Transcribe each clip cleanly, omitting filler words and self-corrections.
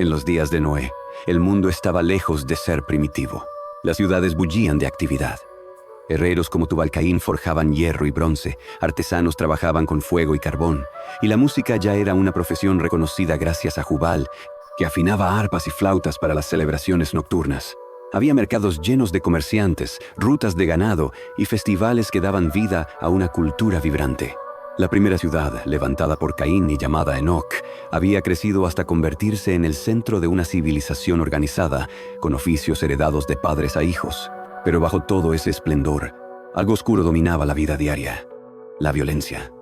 En los días de Noé, el mundo estaba lejos de ser primitivo. Las ciudades bullían de actividad. Herreros como Tubal-Caín forjaban hierro y bronce, artesanos trabajaban con fuego y carbón, y la música ya era una profesión reconocida gracias a Jubal, que afinaba arpas y flautas para las celebraciones nocturnas. Había mercados llenos de comerciantes, rutas de ganado y festivales que daban vida a una cultura vibrante. La primera ciudad, levantada por Caín y llamada Enoc, había crecido hasta convertirse en el centro de una civilización organizada, con oficios heredados de padres a hijos. Pero bajo todo ese esplendor, algo oscuro dominaba la vida diaria: la violencia.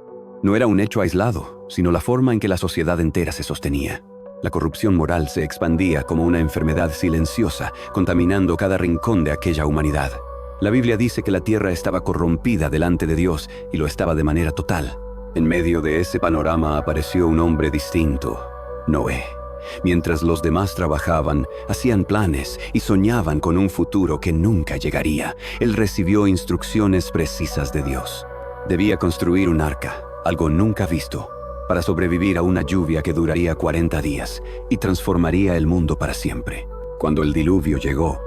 No era un hecho aislado, sino la forma en que la sociedad entera se sostenía. La corrupción moral se expandía como una enfermedad silenciosa, contaminando cada rincón de aquella humanidad. La Biblia dice que la tierra estaba corrompida delante de Dios, y lo estaba de manera total. En medio de ese panorama apareció un hombre distinto: Noé. Mientras los demás trabajaban, hacían planes y soñaban con un futuro que nunca llegaría, él recibió instrucciones precisas de Dios. Debía construir un arca, algo nunca visto, para sobrevivir a una lluvia que duraría 40 días y transformaría el mundo para siempre. Cuando el diluvio llegó,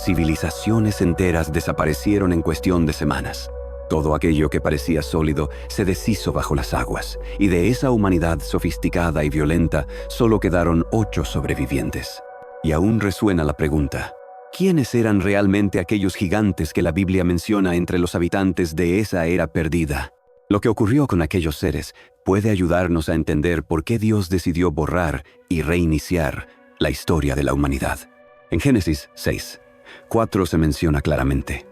civilizaciones enteras desaparecieron en cuestión de semanas. Todo aquello que parecía sólido se deshizo bajo las aguas, y de esa humanidad sofisticada y violenta solo quedaron 8 sobrevivientes. Y aún resuena la pregunta: ¿quiénes eran realmente aquellos gigantes que la Biblia menciona entre los habitantes de esa era perdida? Lo que ocurrió con aquellos seres puede ayudarnos a entender por qué Dios decidió borrar y reiniciar la historia de la humanidad. En Génesis 6:4 se menciona claramente: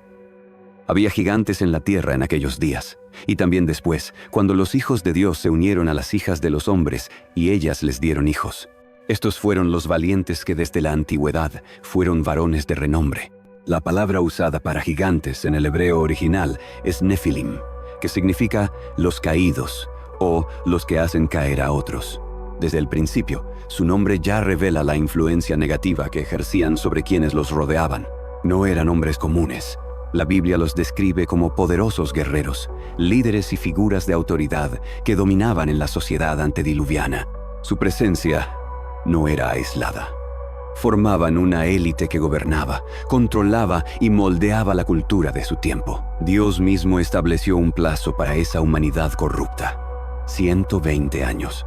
había gigantes en la tierra en aquellos días, y también después, cuando los hijos de Dios se unieron a las hijas de los hombres, y ellas les dieron hijos. Estos fueron los valientes que desde la antigüedad fueron varones de renombre. La palabra usada para gigantes en el hebreo original es Nefilim, que significa los caídos, o los que hacen caer a otros. Desde el principio, su nombre ya revela la influencia negativa que ejercían sobre quienes los rodeaban. No eran hombres comunes. La Biblia los describe como poderosos guerreros, líderes y figuras de autoridad que dominaban en la sociedad antediluviana. Su presencia no era aislada. Formaban una élite que gobernaba, controlaba y moldeaba la cultura de su tiempo. Dios mismo estableció un plazo para esa humanidad corrupta: 120 años.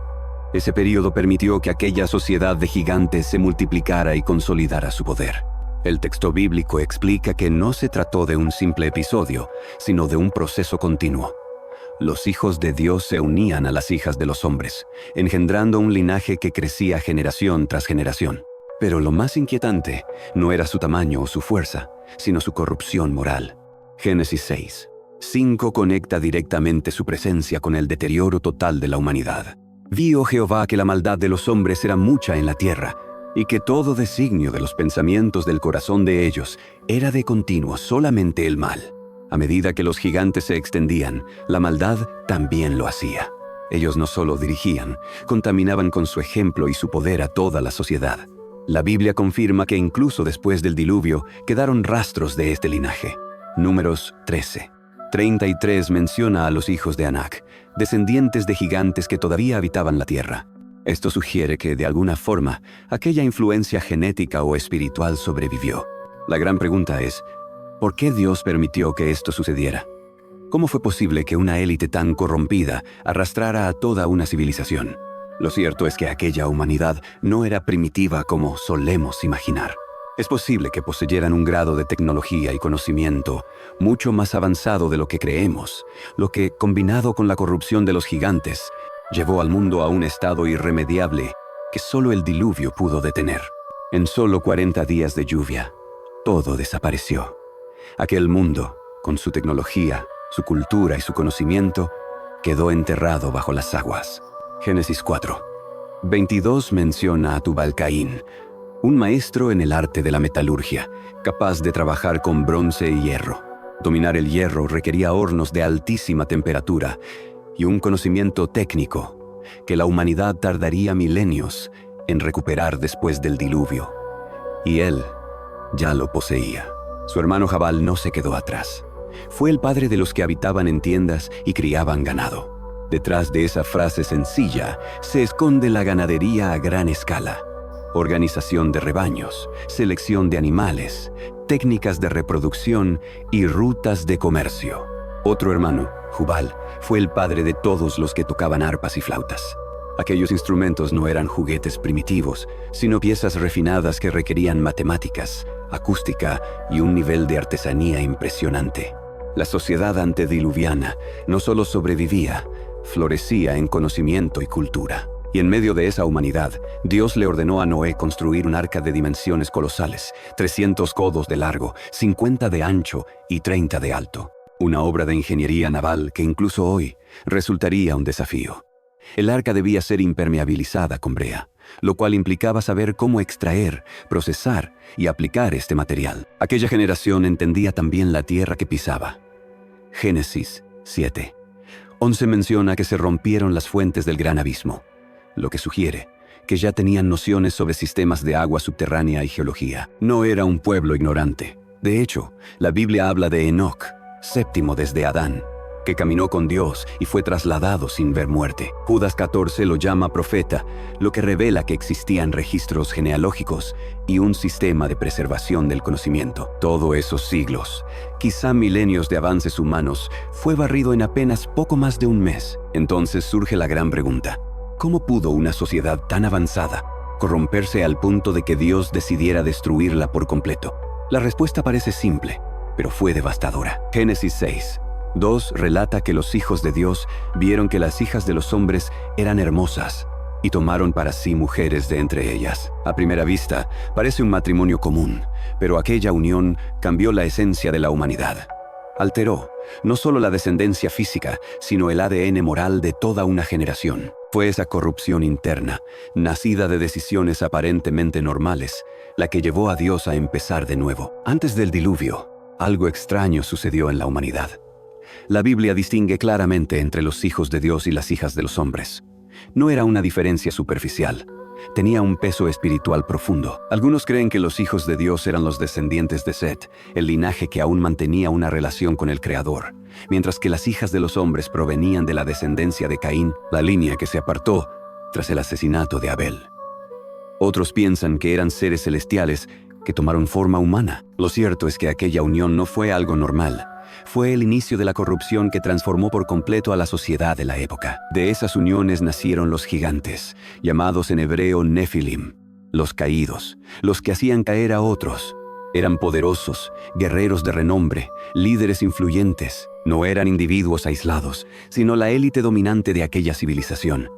Ese periodo permitió que aquella sociedad de gigantes se multiplicara y consolidara su poder. El texto bíblico explica que no se trató de un simple episodio, sino de un proceso continuo. Los hijos de Dios se unían a las hijas de los hombres, engendrando un linaje que crecía generación tras generación. Pero lo más inquietante no era su tamaño o su fuerza, sino su corrupción moral. Génesis 6:5 conecta directamente su presencia con el deterioro total de la humanidad. Vio Jehová que la maldad de los hombres era mucha en la tierra, y que todo designio de los pensamientos del corazón de ellos era de continuo solamente el mal. A medida que los gigantes se extendían, la maldad también lo hacía. Ellos no solo dirigían, contaminaban con su ejemplo y su poder a toda la sociedad. La Biblia confirma que incluso después del diluvio quedaron rastros de este linaje. Números 13:33 menciona a los hijos de Anac, descendientes de gigantes que todavía habitaban la tierra. Esto sugiere que, de alguna forma, aquella influencia genética o espiritual sobrevivió. La gran pregunta es: ¿por qué Dios permitió que esto sucediera? ¿Cómo fue posible que una élite tan corrompida arrastrara a toda una civilización? Lo cierto es que aquella humanidad no era primitiva como solemos imaginar. Es posible que poseyeran un grado de tecnología y conocimiento mucho más avanzado de lo que creemos, lo que, combinado con la corrupción de los gigantes, llevó al mundo a un estado irremediable que solo el diluvio pudo detener. En solo 40 días de lluvia, todo desapareció. Aquel mundo, con su tecnología, su cultura y su conocimiento, quedó enterrado bajo las aguas. Génesis 4:22 menciona a Tubal-Caín, un maestro en el arte de la metalurgia, capaz de trabajar con bronce y hierro. Dominar el hierro requería hornos de altísima temperatura y un conocimiento técnico que la humanidad tardaría milenios en recuperar después del diluvio. Y él ya lo poseía. Su hermano Jabal no se quedó atrás. Fue el padre de los que habitaban en tiendas y criaban ganado. Detrás de esa frase sencilla se esconde la ganadería a gran escala. organización de rebaños, selección de animales, técnicas de reproducción y rutas de comercio. Otro hermano, Jubal, fue el padre de todos los que tocaban arpas y flautas. Aquellos instrumentos no eran juguetes primitivos, sino piezas refinadas que requerían matemáticas, acústica y un nivel de artesanía impresionante. La sociedad antediluviana no solo sobrevivía, florecía en conocimiento y cultura. Y en medio de esa humanidad, Dios le ordenó a Noé construir un arca de dimensiones colosales, 300 codos de largo, 50 de ancho y 30 de alto. Una obra de ingeniería naval que incluso hoy resultaría un desafío. El arca debía ser impermeabilizada con brea, lo cual implicaba saber cómo extraer, procesar y aplicar este material. Aquella generación entendía también la tierra que pisaba. Génesis 7:11 menciona que se rompieron las fuentes del gran abismo, lo que sugiere que ya tenían nociones sobre sistemas de agua subterránea y geología. No era un pueblo ignorante. De hecho, la Biblia habla de Enoc, séptimo desde Adán, que caminó con Dios y fue trasladado sin ver muerte. Judas 14 lo llama profeta, lo que revela que existían registros genealógicos y un sistema de preservación del conocimiento. Todos esos siglos, quizá milenios de avances humanos, fue barrido en apenas poco más de un mes. Entonces surge la gran pregunta: ¿cómo pudo una sociedad tan avanzada corromperse al punto de que Dios decidiera destruirla por completo? La respuesta parece simple, pero fue devastadora. Génesis 6:2 relata que los hijos de Dios vieron que las hijas de los hombres eran hermosas y tomaron para sí mujeres de entre ellas. A primera vista, parece un matrimonio común, pero aquella unión cambió la esencia de la humanidad. Alteró no solo la descendencia física, sino el ADN moral de toda una generación. Fue esa corrupción interna, nacida de decisiones aparentemente normales, la que llevó a Dios a empezar de nuevo. Antes del diluvio, algo extraño sucedió en la humanidad. La Biblia distingue claramente entre los hijos de Dios y las hijas de los hombres. No era una diferencia superficial. Tenía un peso espiritual profundo. Algunos creen que los hijos de Dios eran los descendientes de Set, el linaje que aún mantenía una relación con el Creador, mientras que las hijas de los hombres provenían de la descendencia de Caín, la línea que se apartó tras el asesinato de Abel. Otros piensan que eran seres celestiales que tomaron forma humana. Lo cierto es que aquella unión no fue algo normal. Fue el inicio de la corrupción que transformó por completo a la sociedad de la época. De esas uniones nacieron los gigantes, llamados en hebreo Nefilim, los caídos, los que hacían caer a otros. Eran poderosos, guerreros de renombre, líderes influyentes. No eran individuos aislados, sino la élite dominante de aquella civilización.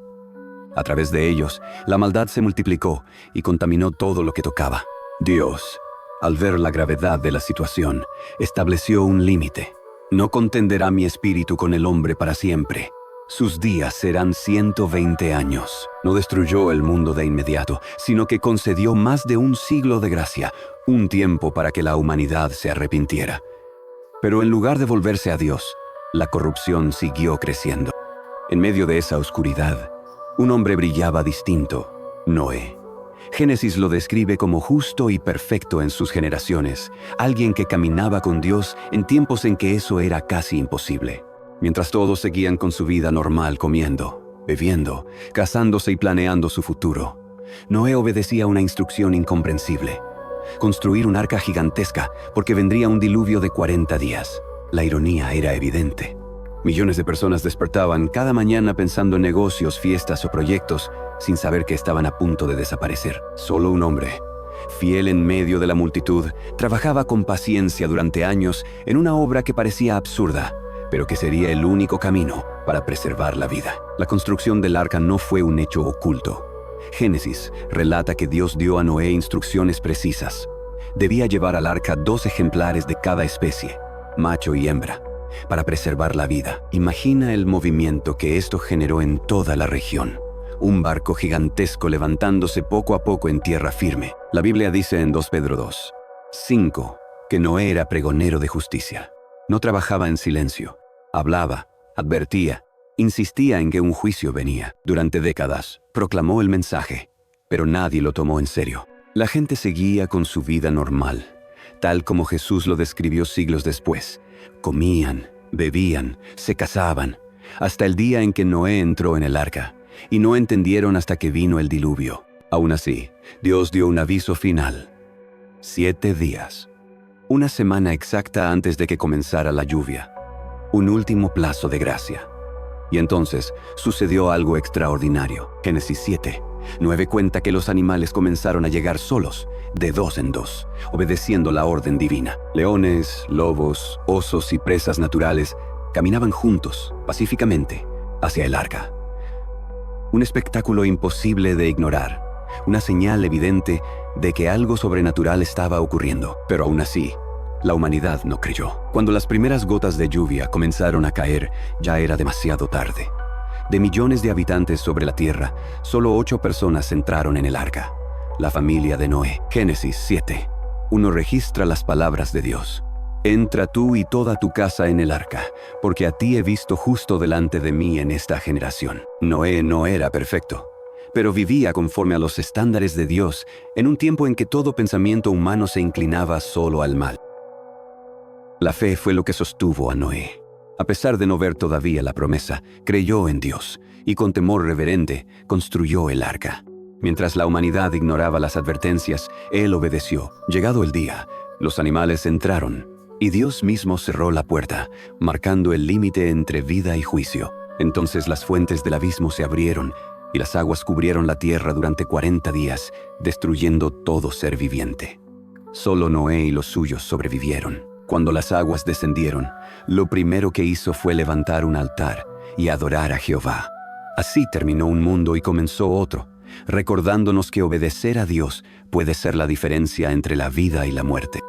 A través de ellos, la maldad se multiplicó y contaminó todo lo que tocaba. Dios, al ver la gravedad de la situación, estableció un límite. No contenderá mi espíritu con el hombre para siempre. Sus días serán 120 años. No destruyó el mundo de inmediato, sino que concedió más de un siglo de gracia, un tiempo para que la humanidad se arrepintiera. Pero en lugar de volverse a Dios, la corrupción siguió creciendo. En medio de esa oscuridad, un hombre brillaba distinto: Noé. Génesis lo describe como justo y perfecto en sus generaciones, alguien que caminaba con Dios en tiempos en que eso era casi imposible. Mientras todos seguían con su vida normal, comiendo, bebiendo, casándose y planeando su futuro, Noé obedecía una instrucción incomprensible: construir un arca gigantesca porque vendría un diluvio de 40 días. La ironía era evidente. Millones de personas despertaban cada mañana pensando en negocios, fiestas o proyectos, sin saber que estaban a punto de desaparecer. Solo un hombre, fiel en medio de la multitud, trabajaba con paciencia durante años en una obra que parecía absurda, pero que sería el único camino para preservar la vida. La construcción del arca no fue un hecho oculto. Génesis relata que Dios dio a Noé instrucciones precisas. Debía llevar al arca 2 ejemplares de cada especie, macho y hembra, para preservar la vida. Imagina el movimiento que esto generó en toda la región. Un barco gigantesco levantándose poco a poco en tierra firme. La Biblia dice en 2 Pedro 2:5 que Noé era pregonero de justicia. No trabajaba en silencio. Hablaba, advertía, insistía en que un juicio venía. Durante décadas proclamó el mensaje, pero nadie lo tomó en serio. La gente seguía con su vida normal, tal como Jesús lo describió siglos después. Comían, bebían, se casaban, hasta el día en que Noé entró en el arca, y no entendieron hasta que vino el diluvio. Aún así, Dios dio un aviso final. 7 días. Una semana exacta antes de que comenzara la lluvia. Un último plazo de gracia. Y entonces sucedió algo extraordinario. Génesis 7:9 cuenta que los animales comenzaron a llegar solos, de dos en dos, obedeciendo la orden divina. Leones, lobos, osos y presas naturales caminaban juntos, pacíficamente, hacia el arca. Un espectáculo imposible de ignorar, una señal evidente de que algo sobrenatural estaba ocurriendo. Pero aún así, la humanidad no creyó. Cuando las primeras gotas de lluvia comenzaron a caer, ya era demasiado tarde. De millones de habitantes sobre la tierra, solo 8 personas entraron en el arca. La familia de Noé. Génesis 7:1 registra las palabras de Dios. Entra tú y toda tu casa en el arca, porque a ti he visto justo delante de mí en esta generación. Noé no era perfecto, pero vivía conforme a los estándares de Dios en un tiempo en que todo pensamiento humano se inclinaba solo al mal. La fe fue lo que sostuvo a Noé. A pesar de no ver todavía la promesa, creyó en Dios y con temor reverente construyó el arca. Mientras la humanidad ignoraba las advertencias, él obedeció. Llegado el día, los animales entraron y Dios mismo cerró la puerta, marcando el límite entre vida y juicio. Entonces las fuentes del abismo se abrieron y las aguas cubrieron la tierra durante 40 días, destruyendo todo ser viviente. Solo Noé y los suyos sobrevivieron. Cuando las aguas descendieron, lo primero que hizo fue levantar un altar y adorar a Jehová. Así terminó un mundo y comenzó otro, recordándonos que obedecer a Dios puede ser la diferencia entre la vida y la muerte.